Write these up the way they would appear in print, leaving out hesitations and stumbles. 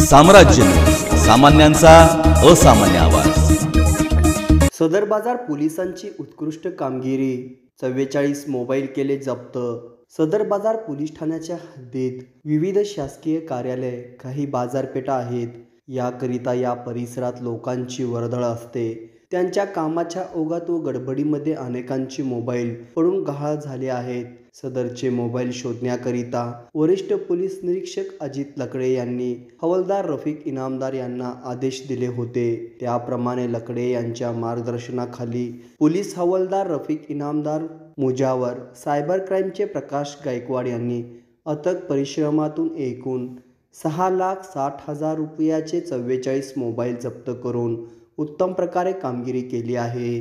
साम्राज्य न्यूज, सामान्यांचा असामान्य आवाज। सदर बाजार पोलिसांची उत्कृष्ट कामगिरी, 44 मोबाईल केले जप्त। सदर बाजार पोलीस ठाण्याच्या हद्दीत विविध शासकीय कार्यालय, काही बाजारपेठा आहेत। याकरिता या परिसरात लोकांची वर्दळ असते। त्यांच्या कामाच्या ओघात व गडबडीमध्ये अनेकांचे मोबाईल पडून गहाळ झाले आहेत। सदरचे मोबाईल शोधण्याकरिता वरिष्ठ पोलीस निरीक्षक अजित लकडे यांनी हवालदार रफिक इनामदार यांना आदेश दिले होते। त्याप्रमाणे लकडे यांच्या मार्गदर्शनाखाली पोलीस हवालदार रफिक इनामदार मुजावर, सायबर क्राईमचे प्रकाश गायकवाड यांनी अथक परिश्रमातून एकूण 6,60,000 रुपयाचे 44 मोबाईल जप्त करून उत्तम प्रकारे कामगिरी केली आहे।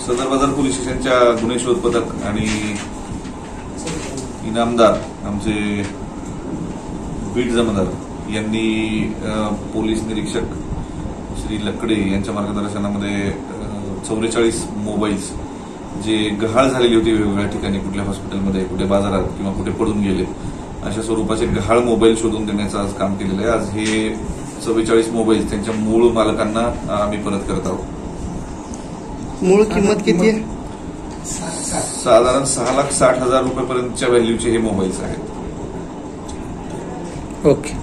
सदर बाजार पोलीस स्टेशनच्या गुन्हे शोध पथक आणि इनामदार आमचे बीट जमादार यांनी पोलीस निरीक्षक श्री लकडे यांच्या मार्गदर्शनामध्ये 44 मोबाईल्स जे गहाळ झालेले होते वेगवेगळ्या ठिकाणी, कुठल्या हॉस्पिटलमध्ये, कुठे बाजारात किंवा कुठे पडून गेले, अशा स्वरूपाचे गहाळ मोबाईल शोधून देण्याचं आज काम केलेलं आहे। आज हे 44 मोबाईल त्यांच्या मूळ मालकांना आम्ही परत करत आहोत। मूळ किंमत किती आहे? साधारण 6,60,000 रुपयापर्यंतच्या व्हॅल्यूचे हे मोबाईल्स आहेत। ओके।